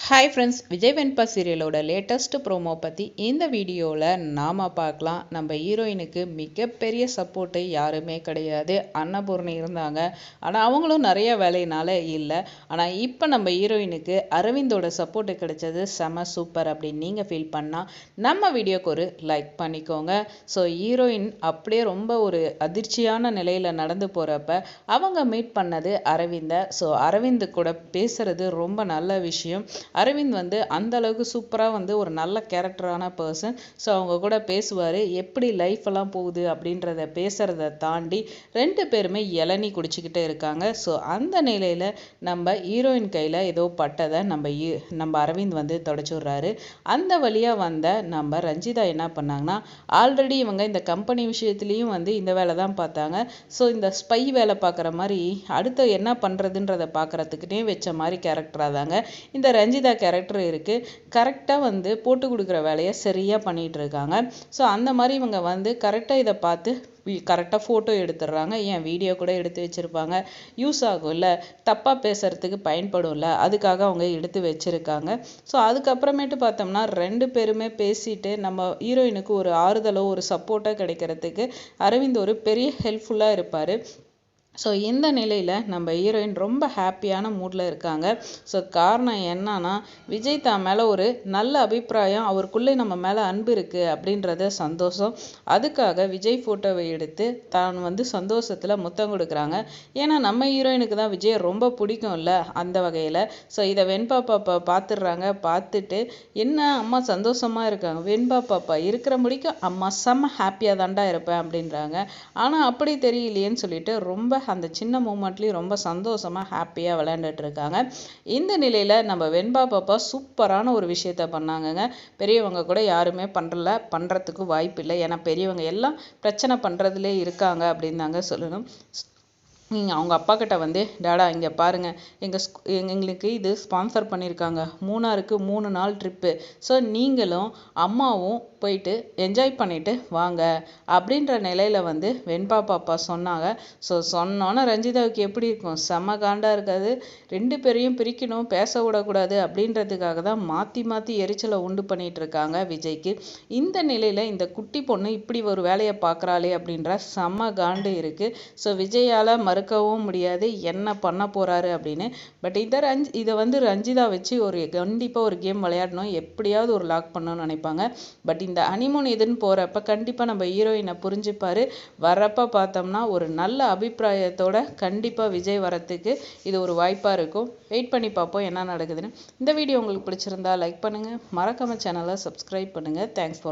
Hi friends, Vijay வெண்பா சீரியலோட latest promo பற்றி இந்த வீடியோவில் நாம் பார்க்கலாம். நம்ம ஹீரோயினுக்கு மிகப்பெரிய சப்போர்ட்டு யாருமே கிடையாது. அன்னபூர்ணி இருந்தாங்க, ஆனால் அவங்களும் நிறைய வேலையினால இல்லை. ஆனால் இப்போ நம்ம ஹீரோயினுக்கு அரவிந்தோட சப்போர்ட்டு கிடைச்சது செம சூப்பர் அப்படின்னு நீங்கள் ஃபீல் பண்ணால் நம்ம வீடியோக்கு ஒரு லைக் பண்ணிக்கோங்க. ஸோ ஹீரோயின் அப்படியே ரொம்ப ஒரு அதிர்ச்சியான நிலையில் நடந்து போகிறப்ப அவங்க மீட் பண்ணது அரவிந்தை. ஸோ அரவிந்த் கூட பேசுகிறது ரொம்ப நல்ல விஷயம். அரவிந்த் அந்த அளவுக்கு சூப்பராக ஒரு நல்ல கேரக்டரான பர்சன். ஸோ அவங்க கூட பேசுவார், எப்படி லைஃப் எல்லாம் போகுது அப்படின்றத பேசுகிறத தாண்டி ரெண்டு பேருமே இளநீ குடிச்சிக்கிட்டே இருக்காங்க. ஸோ அந்த நிலையில் நம்ம ஹீரோயின் கையில் ஏதோ பட்டதை நம்ம அரவிந்த் தொடச்சுடுறாரு. அந்த வழியாக வந்த நம்ம ரஞ்சிதா என்ன பண்ணாங்கன்னா, ஆல்ரெடி இவங்க இந்த கம்பெனி விஷயத்துலேயும் இந்த வேலை தான் பார்த்தாங்க. ஸோ இந்த ஸ்பை வேலை பார்க்குற மாதிரி அடுத்து என்ன பண்ணுறதுன்றதை பார்க்குறதுக்குனே வச்ச மாதிரி கேரக்டராக தாங்க இந்த ரஞ்சிதா கேரக்டர் இருக்குது. கரெக்டாக போட்டு கொடுக்குற வேலையை சரியாக பண்ணிகிட்டு இருக்காங்க. ஸோ அந்த மாதிரி இவங்க கரெக்டாக இதை பார்த்து கரெக்டாக ஃபோட்டோ எடுத்துடுறாங்க. ஏன் வீடியோ கூட எடுத்து வச்சுருப்பாங்க. யூஸ் ஆகும்ல, தப்பாக பேசுகிறதுக்கு பயன்படும்ல, அதுக்காக அவங்க எடுத்து வச்சுருக்காங்க. ஸோ அதுக்கப்புறமேட்டு பார்த்தோம்னா ரெண்டு பேருமே பேசிட்டு நம்ம ஹீரோயினுக்கு ஒரு ஆறுதலோ ஒரு சப்போர்ட்டோ கிடைக்கிறதுக்கு அரவிந்த் ஒரு பெரிய ஹெல்ப்ஃபுல்லாக இருப்பார். ஸோ இந்த நிலையில் நம்ம ஹீரோயின் ரொம்ப ஹாப்பியான மூடில் இருக்காங்க. ஸோ காரணம் என்னன்னா, விஜய் தான் மேலே ஒரு நல்ல அபிப்பிராயம், அவருக்குள்ளே நம்ம மேலே அன்பு இருக்குது அப்படின்றத சந்தோஷம். அதுக்காக விஜய் ஃபோட்டோவை எடுத்து தான் சந்தோஷத்தில் முத்தம் கொடுக்குறாங்க. ஏன்னா நம்ம ஹீரோயினுக்கு தான் விஜய் ரொம்ப பிடிக்கும் இல்லை, அந்த வகையில். ஸோ இதை வெண்பா பாப்பா பார்த்துடுறாங்க. பார்த்துட்டு என்ன அம்மா சந்தோஷமாக இருக்காங்க, வெண்பா பாப்பா இருக்கிற முடிக்கும் அம்மா செம்ம ஹாப்பியாக தாண்டா இருப்பேன் அப்படின்றாங்க. ஆனால் அப்படி தெரியலையேன்னு சொல்லிட்டு ரொம்ப அந்த சின்ன மூமெண்ட்லேயும் ரொம்ப சந்தோஷமாக ஹாப்பியாக விளையாண்டுட்டு இருக்காங்க. இந்த நிலையில் நம்ம வெண்பா பாப்பா சூப்பரான ஒரு விஷயத்த பண்ணாங்கங்க. பெரியவங்க கூட யாருமே பண்ணுறதுக்கு வாய்ப்பு இல்லை. ஏன்னா பெரியவங்க எல்லாம் பிரச்சனை பண்ணுறதுலே இருக்காங்க அப்படின்னு தாங்க சொல்லணும். அவங்க அப்பா கிட்ட டாடா இங்கே பாருங்கள், எங்களுக்கு இது ஸ்பான்சர் பண்ணியிருக்காங்க, மூணாருக்கு 3 நாள் ட்ரிப்பு. ஸோ நீங்களும் அம்மாவும் போயிட்டு என்ஜாய் பண்ணிட்டு வாங்க அப்படின்ற நிலையில் வெண்பா பாப்பா சொன்னாங்க. ஸோ சொன்னோன்னே ரஞ்சிதாவுக்கு எப்படி இருக்கும், செம்ம காண்டாக இருக்காது. ரெண்டு பேரையும் பிரிக்கணும், பேச விடக்கூடாது அப்படின்றதுக்காக தான் மாற்றி மாற்றி எரிச்சலை உண்டு பண்ணிட்டு இருக்காங்க விஜய்க்கு. இந்த நிலையில் இந்த குட்டி பொண்ணு இப்படி ஒரு வேலையை பார்க்குறாளே அப்படின்ற செம்ம காண்டு இருக்குது. ஸோ விஜயால் மறுக்கவும் முடியாது என்ன பண்ண போகிறாரு அப்படின்னு. பட் இதை ரஞ்சிதா வச்சு கண்டிப்பாக ஒரு கேம் விளையாடணும், எப்படியாவது ஒரு லாக் பண்ணணும்னு நினைப்பாங்க. பட் இந்த ஹனிமூன் இதுன்னு போகிறப்ப கண்டிப்பாக நம்ம ஹீரோயினை புரிஞ்சுப்பார். வர்றப்ப பார்த்தோம்னா ஒரு நல்ல அபிப்பிராயத்தோட கண்டிப்பாக விஜய் வரத்துக்கு இது ஒரு வாய்ப்பாக இருக்கும். வெயிட் பண்ணி பார்ப்போம் என்ன நடக்குதுன்னு. இந்த வீடியோ உங்களுக்கு பிடிச்சிருந்தா லைக் பண்ணுங்கள், மறக்காம சேனலை சப்ஸ்கிரைப் பண்ணுங்கள். Thanks for